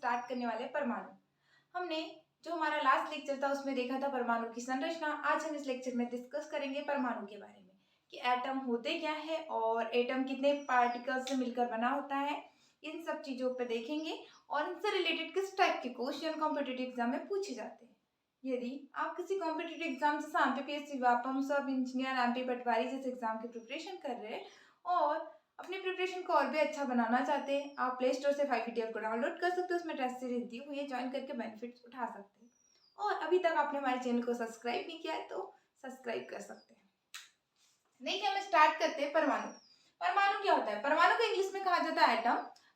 Start करने वाले हैं परमाणु। हमने जो हमारा लास्ट लेक्चर था उसमें देखा था परमाणु की संरचना। आज हम इस लेक्चर में डिस्कस करेंगे परमाणु के बारे में कि एटम होते क्या है और एटम कितने पार्टिकल्स से मिलकर बना होता है। इन सब चीजों पे देखेंगे और इनसे रिलेटेड किस टाइप के क्वेश्चन कॉम्पिटिटिव एग्जाम में पूछे जाते हैं। यदि आप किसी कॉम्पिटिटिव एग्जाम जैसे एमपीपीएससी, व्यापम, सब इंजीनियर, एमपी पटवारी जैसे एग्जाम की प्रिपरेशन कर रहे हैं और अपनी प्रिपरेशन को और भी अच्छा बनाना चाहते हैं, आप प्ले स्टोर से 5VTF को डाउनलोड कर सकते हो। उसमें टेस्ट सीरीज दी हुई है, ज्वाइन करके बेनिफिट्स उठा सकते हैं। और अभी तक आपने हमारे चैनल को सब्सक्राइब नहीं किया है तो सब्सक्राइब कर सकते हैं। देखिए, हम स्टार्ट करते हैं परमाणु। परमाणु क्या होता है? परमाणु को इंग्लिश में कहा जाता है एटम।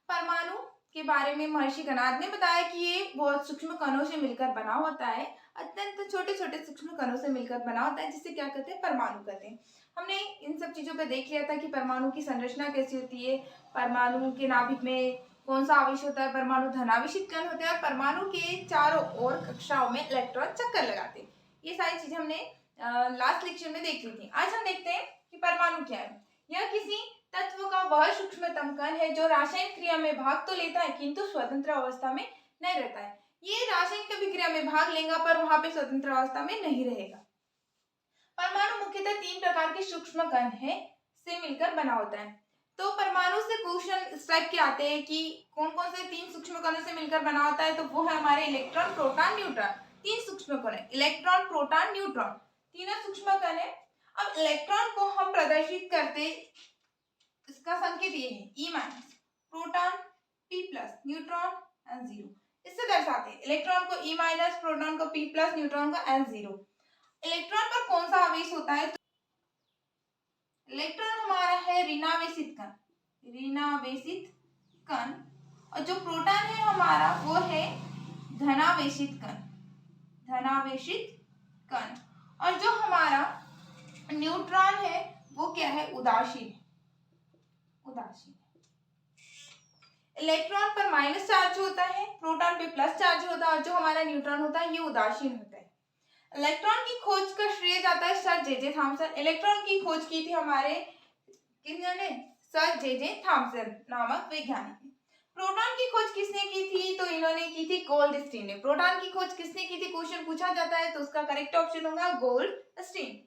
परमाणु के बारे में महर्षि गणाद ने बताया कि ये बहुत सूक्ष्म कणों से मिलकर बना होता है, अत्यंत छोटे छोटे सूक्ष्म कणों से मिलकर बना होता है, जिसे क्या कहते हैं? परमाणु कहते हैं। हमने इन सब चीजों पे देख लिया था कि परमाणु की संरचना कैसी होती है, परमाणु के नाभिक में कौन सा आवेश होता है, परमाणु धनावेशित कण होते हैं और परमाणु के चारों ओर कक्षाओं में इलेक्ट्रॉन चक्कर लगाते हैं। ये सारी चीजें हमने लास्ट लेक्चर में देख ली थी। आज हम देखते हैं कि परमाणु क्या है। यह किसी तत्व का वह सूक्ष्मतम कण है जो रासायनिक क्रिया में भाग तो लेता है किंतु स्वतंत्र अवस्था में नहीं रहता है। ये रासायनिक अभिक्रिया में भाग लेगा पर वहां पे स्वतंत्र अवस्था में नहीं रहेगा। परमाणु मुख्यतः 3 प्रकार के सूक्ष्म कण है से मिलकर बना होता है। तो परमाणु से क्वेश्चन इस टाइप के आते हैं कि कौन कौन से 3 सूक्ष्म कणों से मिलकर बना होता है। तो वो है हमारे इलेक्ट्रॉन, प्रोटॉन, न्यूट्रॉन। 3 सूक्ष्म कण है, इलेक्ट्रॉन, प्रोटॉन, न्यूट्रॉन, तीनों सूक्ष्म कण है। अब इलेक्ट्रॉन को हम प्रदर्शित करते, इसका संकेत ये है E-, proton P+, neutron N0। इससे दर्शाते हैं इलेक्ट्रॉन को E-, प्रोटॉन को P+, न्यूट्रॉन को N0। इलेक्ट्रॉन पर कौन सा आवेश होता है? तो इलेक्ट्रॉन हमारा है ऋणावेशित कण, ऋणावेशित कण। और जो प्रोटॉन है हमारा वो है धनावेशित कण, धनावेशित कण। और जो हमारा न्यूट्रॉन है वो क्या है? उदासीन, उदासीन। इलेक्ट्रॉन पर माइनस चार्ज होता है, प्रोटॉन पे प्लस चार्ज होता है और जो हमारा न्यूट्रॉन होता है ये उदासीन होता है। इलेक्ट्रॉन की खोज का श्रेय जाता है सर जे थॉमसन। इलेक्ट्रॉन की खोज की थी हमारे किसने? सर जे थॉमसन नामक वैज्ञानिक ने। प्रोटॉन की खोज किसने की थी? तो इन्होंने की थी गोल्डस्टीन ने। प्रोटॉन की खोज किसने की थी? क्वेश्चन पूछा जाता है तो उसका करेक्ट ऑप्शन होगा गोल्डस्टीन।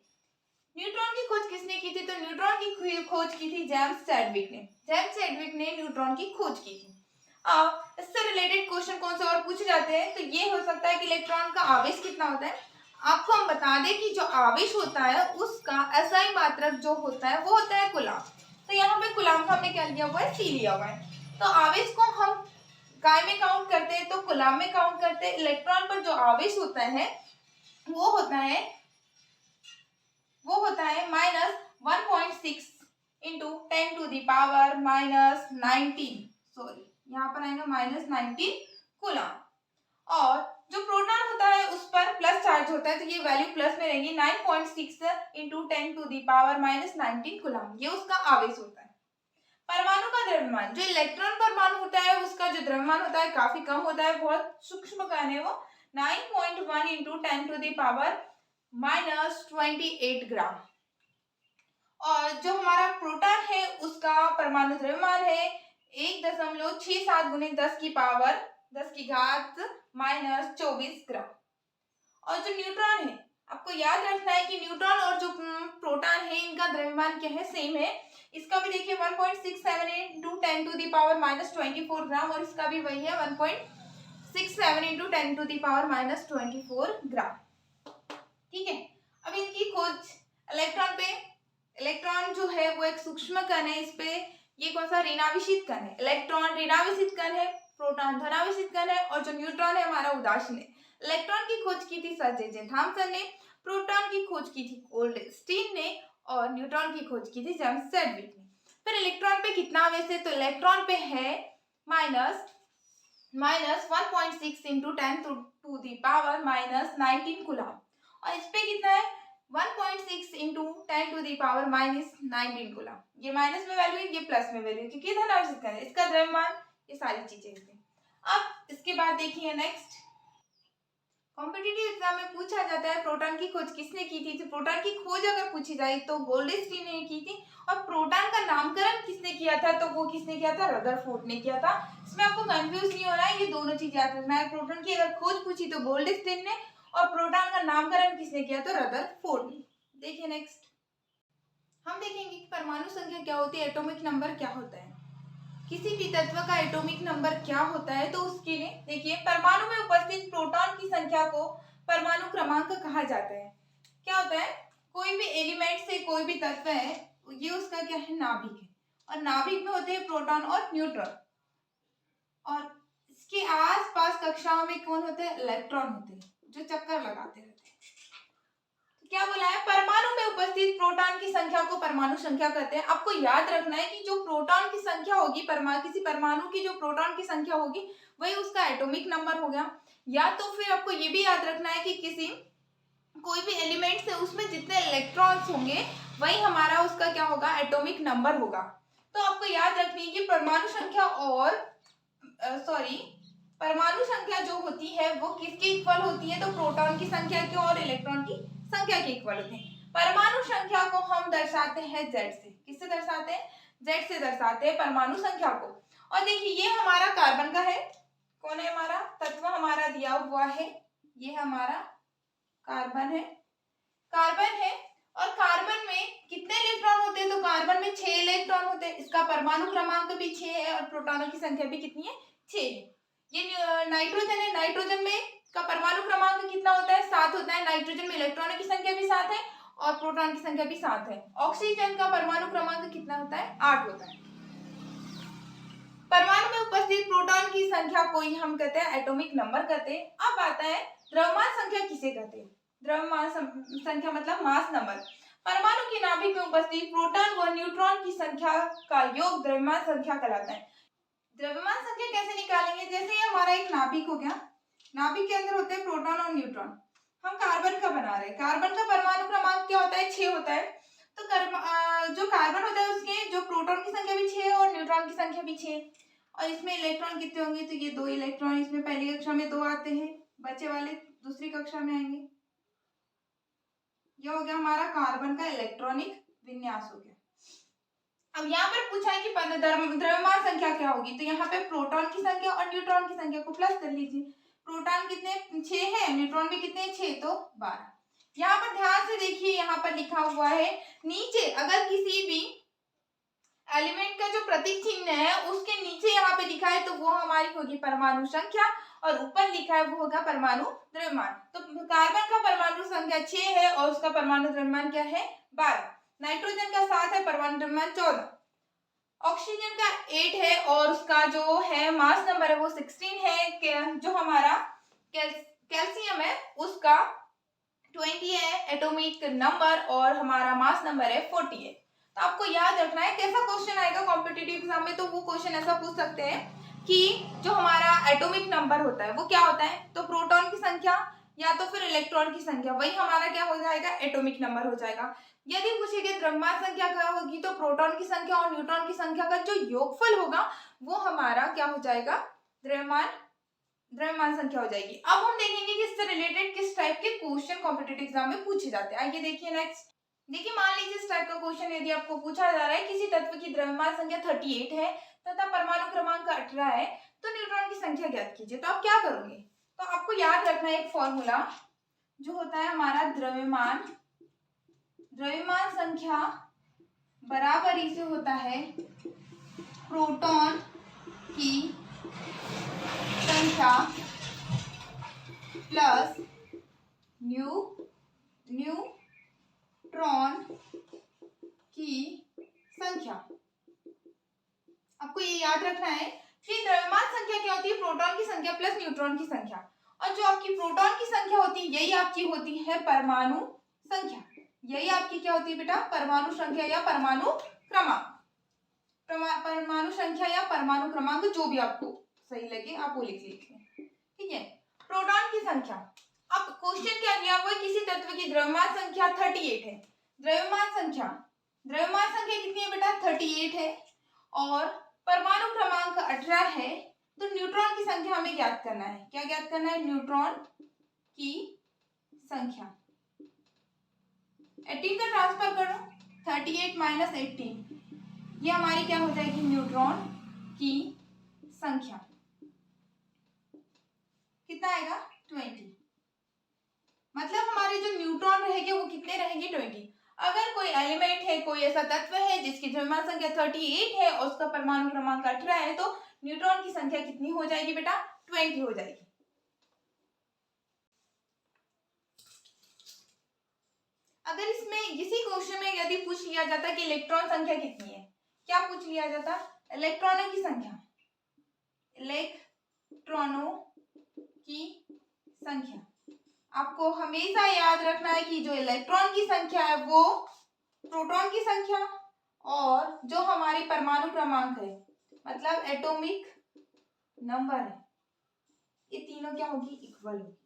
न्यूट्रॉन की खोज किसने की थी? तो न्यूट्रॉन की खोज की थी जेम्स चैडविक ने। जेम्स चैडविक ने न्यूट्रॉन की खोज की थी। अब इससे रिलेटेड क्वेश्चन कौन से और पूछे जाते हैं? तो ये हो सकता है कि इलेक्ट्रॉन का आवेश कितना होता है। आपको हम बता दें कि जो आवेश होता है उसका एसआई मात्रक जो होता है वो होता है कूलाम। तो यहाँ पे कूलाम का हमने क्या लिया हुआ है? सी लिया हुआ है। तो आवेश को हम काय में काउंट करते हैं तो कूलाम में काउंट करते हैं। इलेक्ट्रॉन पर जो आवेश होता है वो होता है -1.6 इंटू 10⁻⁻19, सॉरी यहाँ पर आएगा -19 कूलाम। और जो प्रोटॉन होता है उस पर प्लस चार्ज होता है तो ये वैल्यू प्लस में रहेगी, 9.6 इंटू 10⁻⁻19 कूलाम, ये उसका आवेश होता है। परमाणु का द्रव्यमान, जो इलेक्ट्रॉन परमाणु होता है उसका जो द्रव्यमान होता है काफी कम होता है, बहुत सूक्ष्म कण है वो, 9.1 इंटू 10⁻⁻28 ग्राम। और जो हमारा प्रोटॉन है उसका परमाणु द्रव्यमान है 1.67 गुने 10⁻⁻24 ग्राम। और जो न्यूट्रॉन है, आपको याद रखना है कि न्यूट्रॉन और जो प्रोटॉन है इनका द्रव्यमान क्या है? सेम है। इसका भी देखिए 1.67 इंटू 10⁻⁻24 ग्राम और इसका भी वही है 1.67 इंटू 10⁻⁻24 ग्राम। ठीक है। अब इनकी खोज इलेक्ट्रॉन पे, इलेक्ट्रॉन जो है वो एक सूक्ष्म कण है, इस पे ये कौन सा? ऋणावेशित कण है। इलेक्ट्रॉन ऋणावेशित कण है, प्रोटॉन धनावेशित कण है और जो न्यूट्रॉन है हमारा उदासीन है। इलेक्ट्रॉन की खोज की थी सर जे थॉमसन ने, प्रोटॉन की खोज की थी गोल्डस्टीन ने और न्यूट्रॉन की खोज की थी जेम्स चैडविक ने। फिर इलेक्ट्रॉन पे कितना आवेश है? तो इलेक्ट्रॉन पे है -1.6 इंटू 10⁻⁻19 कूलाम और इस पे कितना है? 1.6 इंटू 10⁻⁻19 कूलाम। ये माइनस में वैल्यू है, ये प्लस में वैल्यू है क्योंकि धनावेशित कण है। इसका द्रव्यमान, ये सारी चीजें हैं। अब इसके बाद देखिए नेक्स्ट, कॉम्पिटिटिव एग्जाम में पूछा जाता है प्रोटॉन की खोज किसने की थी। तो प्रोटॉन की खोज अगर पूछी जाए तो गोल्डस्टीन ने की थी। और प्रोटॉन का नामकरण किसने किया था? तो वो किसने किया था? रदरफोर्ड ने किया था। इसमें आपको कंफ्यूज नहीं होना है, ये दोनों चीजें चीज याद रखना है, प्रोटॉन की अगर खोज पूछी तो गोल्डस्टीन ने, और प्रोटॉन का नामकरण किसने किया तो रदरफोर्ड ने। देखिए नेक्स्ट हम देखेंगे कि परमाणु संख्या क्या होती है, एटॉमिक नंबर क्या होता है, किसी भी तत्व का एटॉमिक नंबर क्या होता है। तो उसके लिए देखिए परमाणु में उपस्थित प्रोटॉन की संख्या को परमाणु क्रमांक कहा जाता है। क्या होता है, कोई भी एलिमेंट से कोई भी तत्व है, ये उसका क्या है, नाभिक है, और नाभिक में होते हैं प्रोटॉन और न्यूट्रॉन, और इसके आसपास कक्षाओं में कौन होते हैं, इलेक्ट्रॉन होते हैं जो चक्कर लगाते रहते हैं। तो क्या बोला है, परमाणु में उपस्थित प्रोटॉन की संख्या को परमाणु संख्या कहते हैं। आपको याद रखना है कि जो प्रोटॉन की संख्या होगी, किसी परमाणु की जो प्रोटॉन की संख्या होगी वही उसका एटॉमिक नंबर हो गया। या तो फिर आपको ये भी याद रखना है कि कोई भी एलिमेंट से उसमें जितने इलेक्ट्रॉन्स होंगे वही हमारा उसका क्या होगा, एटॉमिक नंबर होगा। तो आपको याद रखनी है कि परमाणु संख्या और परमाणु संख्या जो होती है वो किसके इक्वल होती है, तो प्रोटॉन की संख्या के और इलेक्ट्रॉन की संख्या के इक्वल होते हैं। परमाणु संख्या को हम दर्शाते हैं Z से। किससे दर्शाते हैं, Z से दर्शाते हैं परमाणु संख्या को। और देखिए ये हमारा कार्बन का है, कौन है हमारा तत्व, हमारा दिया हुआ है, ये हमारा कार्बन है, और कार्बन में कितने इलेक्ट्रॉन होते हैं, तो कार्बन में 6 इलेक्ट्रॉन होते हैं। इसका परमाणु क्रमांक भी 6 है और प्रोटॉनों की संख्या भी कितनी है, 6 है। ये नाइट्रोजन है, नाइट्रोजन में का परमाणु क्रमांक कितना होता है, 7 होता है। नाइट्रोजन में इलेक्ट्रॉनों की संख्या भी 7 है और प्रोटॉन की संख्या भी 7 है। ऑक्सीजन का परमाणु क्रमांक कितना होता है, 8 होता है। परमाणु में उपस्थित प्रोटॉन की संख्या को ही हम कहते हैं एटॉमिक नंबर कहते हैं। अब आता है द्रव्यमान संख्या किसे कहते हैं, द्रव्यमान संख्या मतलब मास नंबर। परमाणु की नाभिक में उपस्थित प्रोटॉन व न्यूट्रॉन की संख्या का योग द्रव्यमान संख्या कहलाता है। द्रव्यमान संख्या कैसे निकालेंगे, जैसे ये हमारा एक नाभिक हो गया, नाभिक के अंदर होते हैं प्रोटॉन और न्यूट्रॉन। हम कार्बन का बना रहे हैं, कार्बन का परमाणु क्रमांक क्या होता है, 6 होता है। तो जो कार्बन होता है उसके जो प्रोटॉन की संख्या भी 6 है और न्यूट्रॉन की संख्या भी 6, और इसमें इलेक्ट्रॉन कितने होंगे, तो ये 2 इलेक्ट्रॉन, इसमें पहली कक्षा में 2 आते हैं, बचे वाले दूसरी कक्षा में आएंगे। यह हो गया हमारा कार्बन का इलेक्ट्रॉनिक विन्यास हो गया। अब यहाँ पर पूछा है कि द्रव्यमान संख्या क्या होगी, तो यहाँ पे प्रोटॉन की संख्या और न्यूट्रॉन की संख्या को प्लस कर लीजिए। प्रोटॉन कितने, 6 है, न्यूट्रॉन भी कितने, 6, तो 12। यहाँ पर ध्यान से देखिए, यहाँ पर लिखा हुआ है नीचे, अगर किसी भी एलिमेंट का जो प्रतीक चिन्ह है उसके नीचे यहाँ पे लिखा है तो वो हमारी होगी परमाणु संख्या, और ऊपर लिखा है वो होगा परमाणु द्रव्यमान। तो कार्बन का परमाणु संख्या 6 है और उसका परमाणु द्रव्यमान क्या है, 12। नाइट्रोजन का 7 है, परमाणु द्रव्यमान 14। ऑक्सीजन का 8 है और उसका जो है मास नंबर है वो 16 है। जो हमारा कैल्शियम है उसका 20 है एटॉमिक नंबर, और हमारा मास नंबर है 40 है। तो आपको याद रखना है, कैसा क्वेश्चन आएगा कॉम्पिटिटिव एग्जाम में, तो वो क्वेश्चन ऐसा पूछ सकते हैं कि जो हमारा एटॉमिक नंबर होता है वो क्या होता है, तो प्रोटॉन की संख्या या तो फिर इलेक्ट्रॉन की संख्या, वही हमारा क्या हो जाएगा, एटॉमिक नंबर हो जाएगा। यदि पूछेंगे द्रव्यमान संख्या क्या होगी, तो प्रोटॉन की संख्या और न्यूट्रॉन की संख्या का जो योगफल होगा वो हमारा क्या हो जाएगा, द्रव्यमान संख्या हो जाएगी। अब हम देखेंगे कि इससे रिलेटेड किस टाइप के क्वेश्चन कॉम्पिटिटिव एग्जाम में पूछे जाते हैं। आइए देखिए नेक्स्ट। देखिए मान लीजिए इस टाइप का क्वेश्चन यदि आपको पूछा जा रहा है, किसी तत्व की द्रव्यमान संख्या 38 है तथा परमाणु क्रमांक 18 है, तो न्यूट्रॉन की संख्या ज्ञात कीजिए। तो आप क्या करोगे, तो आपको याद रखना है एक फॉर्मूला जो होता है हमारा द्रव्यमान संख्या बराबर इसे होता है प्रोटॉन की संख्या प्लस न्यूट्रॉन की संख्या। आपको ये याद रखना है कि द्रव्यमान संख्या क्या होती है, प्रोटॉन की संख्या प्लस न्यूट्रॉन की संख्या, और जो आपकी प्रोटॉन की संख्या होती है यही आपकी होती है परमाणु संख्या। यही आपकी क्या होती है बेटा, परमाणु संख्या या परमाणु क्रमांक। परमाणु संख्या या परमाणु क्रमांक जो भी आपको सही लगे आप वो लिख लीजिए, ठीक है। प्रोटॉन की संख्या, अब क्वेश्चन क्या दिया हुआ है, किसी तत्व की द्रव्यमान संख्या 38 है। द्रव्यमान संख्या कितनी है बेटा, 38 है, और परमाणु क्रमांक 18 है। तो न्यूट्रॉन की संख्या हमें ज्ञात करना है। क्या ज्ञात करना है, न्यूट्रॉन की संख्या। 18 का ट्रांसफर करो, 38 माइनस 18, ये हमारी क्या हो जाएगी, न्यूट्रॉन की संख्या। कितना आएगा 20। मतलब हमारे जो न्यूट्रॉन रहेंगे वो कितने रहेंगे 20। अगर कोई एलिमेंट है, कोई ऐसा तत्व है जिसकी द्रव्यमान संख्या 38 है और उसका परमाणु क्रमांक 18 है, तो न्यूट्रॉन की संख्या कितनी हो जाएगी बेटा 20 हो जाएगी। अगर इसमें इसी क्वेश्चन में यदि पूछ लिया जाता कि इलेक्ट्रॉन संख्या कितनी है, क्या पूछ लिया जाता, इलेक्ट्रॉनों की संख्या, इलेक्ट्रॉनों की संख्या। आपको हमेशा याद रखना है कि जो इलेक्ट्रॉन की संख्या है वो प्रोटॉन की संख्या और जो हमारी परमाणु क्रमांक है मतलब एटॉमिक नंबर है, ये तीनों क्या होगी इक्वल होगी।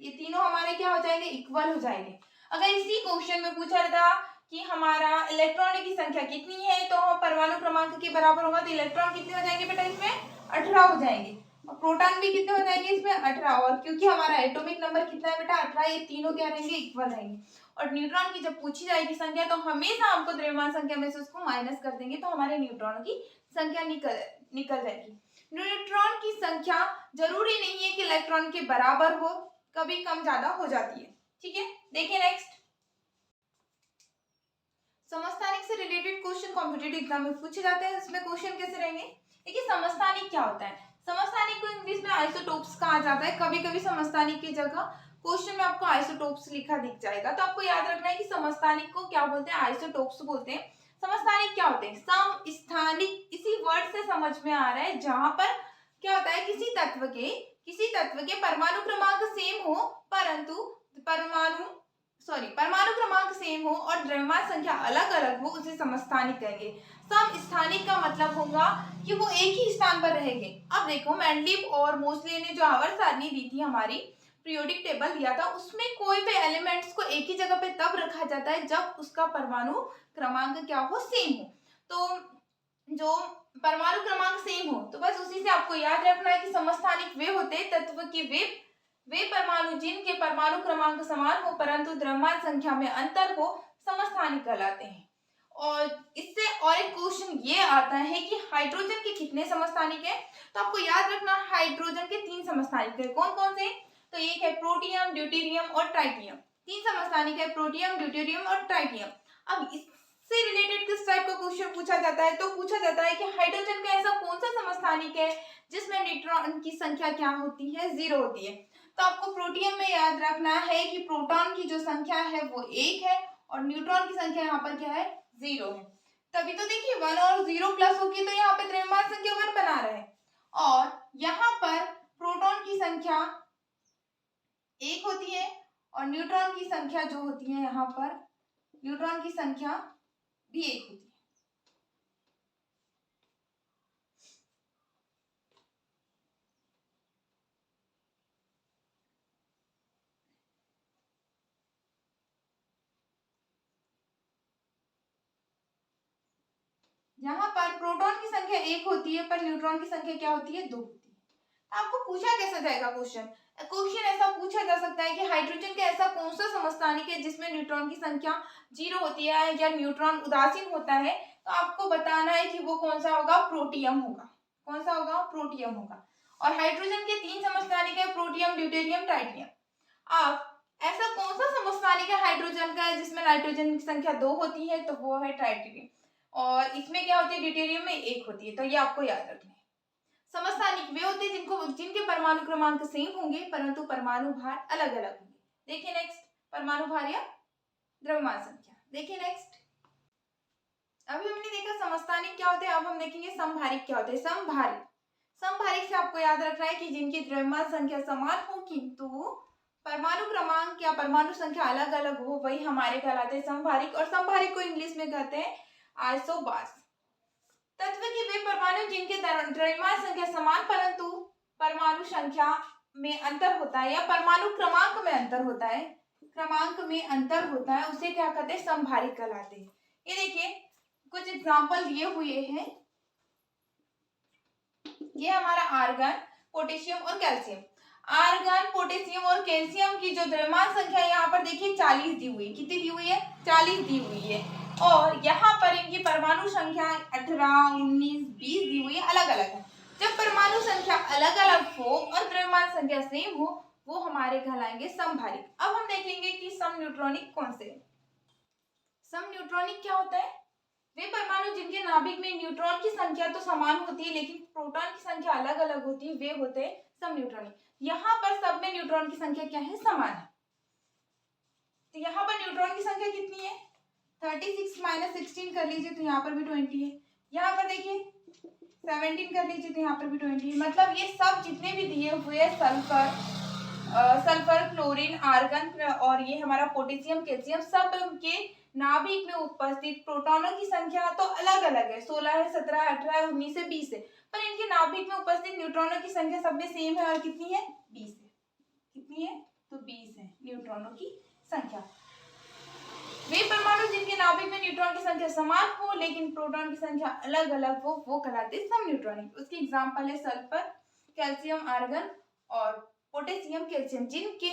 ये तीनों हमारे क्या हो जाएंगे इक्वल हो जाएंगे। अगर इसी क्वेश्चन में पूछा था कि हमारा इलेक्ट्रॉन की संख्या कितनी है तो परमाणु क्रमांक के बराबर होगा, तो इलेक्ट्रॉन कितने हो जाएंगे बेटा इसमें 18 हो जाएंगे और प्रोटॉन भी कितने हो जाएंगे इसमें 18। और क्योंकि हमारा एटॉमिक नंबर कितना है बेटा 18, ये तीनों क्या रहेंगे इक्वल रहेंगे। और न्यूट्रॉन की जब पूछी जाएगी संख्या तो हमेशा हमको द्रव्यमान संख्या में से उसको माइनस कर देंगे तो हमारे न्यूट्रॉन की संख्या निकल जाएगी। न्यूट्रॉन की संख्या जरूरी नहीं है कि इलेक्ट्रॉन के बराबर हो, कभी कम ज्यादा हो जाती है। ठीक है, देखिए नेक्स्ट समस्थानिक से रिलेटेड क्वेश्चन कॉम्पिटिटिव एग्जाम में पूछे जाते हैं। इसमें क्वेश्चन कैसे रहेंगे, देखिए समस्थानिक क्या होता है। समस्थानिक को इंग्लिश में आइसोटोप्स कहा जाता है। कभी कभी समस्थानिक की जगह क्वेश्चन में आपको आइसोटोप्स लिखा दिख जाएगा, तो आपको याद रखना है कि समस्थानिक को क्या बोलते हैं, आइसोटोप्स बोलते हैं। समस्थानिक क्या होते हैं, समस्थानिक इसी वर्ड से समझ में आ रहा है जहां पर क्या होता है किसी तत्व के परमाणु क्रमांक सेम हो परंतु परमाणु क्रमांक सेम हो और द्रव्यमान संख्या अलग अलग हो, उसे समस्थानिक कहेंगे। समस्थानिक का मतलब होगा कि वो एक ही स्थान पर रहेंगे। अब देखो मेंडलीव और मोसले ने जो आवर्त सारणी दी थी, हमारी पीरियोडिक टेबल दिया था, उसमें कोई भी एलिमेंट्स को एक ही जगह पे तब रखा जाता है जब उसका परमाणु क्रमांक क्या हो सेम हो। तो जो परमाणु क्रमांक सेम हो तो बस उसी से आपको याद रखना है कि समस्थानिक वे होते हैं तत्व के वे परमाणु जिनके परमाणु क्रमांक समान हो परंतु द्रव्यमान संख्या में अंतर हो, समस्थानिक कहलाते हैं। और इससे और एक क्वेश्चन ये आता है कि हाइड्रोजन के कितने समस्थानिक है, तो आपको याद रखना हाइड्रोजन के 3 समस्थानिक है। कौन कौन से, तो एक है प्रोटियम, ड्यूटेरियम और ट्राइटियम। 3 समस्थानिक है, प्रोटियम, ड्यूटेरियम और ट्राइटियम। अब इससे रिलेटेड किस टाइप का क्वेश्चन पूछा जाता है, तो पूछा जाता है कि हाइड्रोजन का ऐसा कौन सा समस्थानिक है जिसमें न्यूट्रॉन की संख्या क्या होती है 0 होती है। तो आपको प्रोटियम में याद रखना है कि प्रोटॉन की जो संख्या है वो 1 है और न्यूट्रॉन की संख्या यहाँ पर क्या है 0 है। तभी तो देखिए 1 और 0 प्लस होगी तो यहाँ पे द्रव्यमान संख्या 1 बना रहे हैं। और यहाँ पर प्रोटॉन की संख्या 1 होती है और न्यूट्रॉन की संख्या जो होती है यहाँ पर न्यूट्रॉन की संख्या भी 1 होती है। यहाँ पर प्रोटॉन की संख्या 1 होती है पर न्यूट्रॉन की संख्या क्या होती है 2 होती है। आपको पूछा कैसे जाएगा क्वेश्चन ऐसा पूछा जा सकता है कि हाइड्रोजन का ऐसा कौन सा समस्थानिक है जिसमें न्यूट्रॉन की संख्या 0 होती है या न्यूट्रॉन उदासीन होता है, तो आपको बताना है कि वो कौन सा होगा, प्रोटियम होगा। कौन सा होगा, प्रोटियम होगा। और हाइड्रोजन के 3 समस्थानिक है, प्रोटियम, ड्यूटेरियम, ट्राइटियम। अब ऐसा कौन सा समस्थानिक है हाइड्रोजन का जिसमें नाइट्रोजन की संख्या 2 होती है, तो वो है ट्राइटियम। और इसमें क्या होती है, ड्यूटेरियम में 1 होती है। तो ये आपको याद रखना है। समस्थानिक वे होते हैं जिनके परमाणु क्रमांक सेम होंगे परंतु परमाणु भार अलग अलग होंगे। देखिए नेक्स्ट परमाणु भार या द्रव्यमान संख्या। देखिए नेक्स्ट, अभी हमने देखा समस्थानिक क्या होते हैं, अब हम देखेंगे समभारिक क्या होते हैं। समभारिक से आपको याद रखना है कि जिनकी द्रव्यमान संख्या समान हो किंतु परमाणु क्रमांक या परमाणु संख्या अलग अलग हो, वही हमारे कहलाते हैं समभारिक। और समभारिक को इंग्लिश में कहते हैं आइसोबार्स। तत्व के वे परमाणु जिनके द्रव्यमान संख्या समान परंतु परमाणु संख्या में अंतर होता है या परमाणु क्रमांक में अंतर होता है, उसे क्या कहते हैं, समभारिक कहलाते हैं। ये देखिए कुछ एग्जांपल दिए हुए हैं। ये हमारा आर्गन, पोटेशियम और कैल्शियम। आर्गन, पोटेशियम और कैल्शियम की जो द्रव्यमान संख्या यहाँ पर देखिए 40 दी हुई है। कितनी दी हुई है, 40 दी हुई है। और यहाँ पर इनकी परमाणु संख्या 18, 19, 20 दी हुई है, अलग अलग है। जब परमाणु संख्या अलग अलग हो और द्रव्यमान संख्या सेम हो वो हमारे कहलाएंगे समभारिक। अब हम देख लेंगे कि सम न्यूट्रॉनिक कौन से हैं। सम न्यूट्रॉनिक क्या होता है? वे परमाणु जिनके नाभिक में न्यूट्रॉन की संख्या तो समान होती है लेकिन प्रोटॉन की संख्या अलग अलग होती है, वे होते हैं सम न्यूट्रॉनिक। यहाँ पर सब में न्यूट्रॉन की संख्या क्या है? समान है। तो यहाँ पर न्यूट्रॉन की संख्या कितनी है? 36 माइनस 16 कर लीजिए तो यहाँ पर भी 20 है। यहाँ पर देखिए 17 कर लीजिए तो यहाँ पर भी 20 है। मतलब ये सब जितने भी दिए हुए सल्फर, क्लोरीन, आर्गन और ये हमारा पोटेशियम, कैल्शियम, सब के नाभिक में उपस्थित प्रोटॉनों की संख्या तो अलग अलग है, 16 है, 17, 18, 19 है, 20 है, पर इनके नाभिक में उपस्थित न्यूट्रॉनों की संख्या सब में सेम है और कितनी है? 20 है। कितनी है? तो 20 है न्यूट्रॉनों की संख्या। वे परमाणु जिनके नाभिक में न्यूट्रॉन की संख्या समान हो लेकिन प्रोटॉन की संख्या अलग अलग हो वो कहलाते हैं सम न्यूट्रॉनिक। उसकी एग्जांपल है सल्फर, कैल्शियम, आर्गन और पोटेशियम, कैल्शियम, जिनके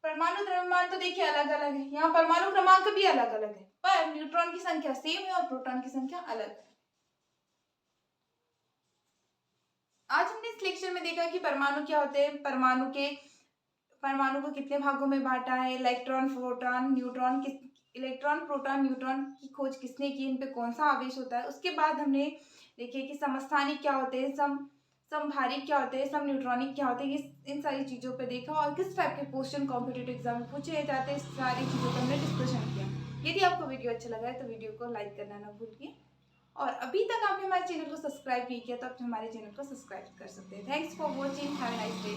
परमाणु द्रव्यमान तो देखिए अलग अलग है, यहाँ परमाणु क्रमांक भी अलग अलग है पर न्यूट्रॉन की संख्या सेम है और प्रोटॉन की संख्या अलग है। आज हमने इस लेक्चर में देखा कि परमाणु क्या होते हैं, परमाणु को कितने भागों में बांटा है, electron, proton, neutron, electron, proton, neutron की खोज किसने की, इन पे कौन सा आवेश होता है। उसके बाद हमने देखे कि समस्थानिक क्या होते हैं, समभारिक क्या होते हैं, सम न्यूट्रॉनिक क्या होते हैं, इन सारी चीज़ों पे देखा और किस टाइप के क्वेश्चन कॉम्पिटिटिव एग्जाम में पूछे जाते हैं, सारी चीज़ों पर हमने डिस्कशन किया। यदि आपको वीडियो अच्छा लगा है तो वीडियो को लाइक करना ना भूलिए और अभी तक आपने हमारे चैनल को सब्सक्राइब नहीं किया तो आप हमारे चैनल को सब्सक्राइब कर सकते हैं। Thanks for watching, have a nice day.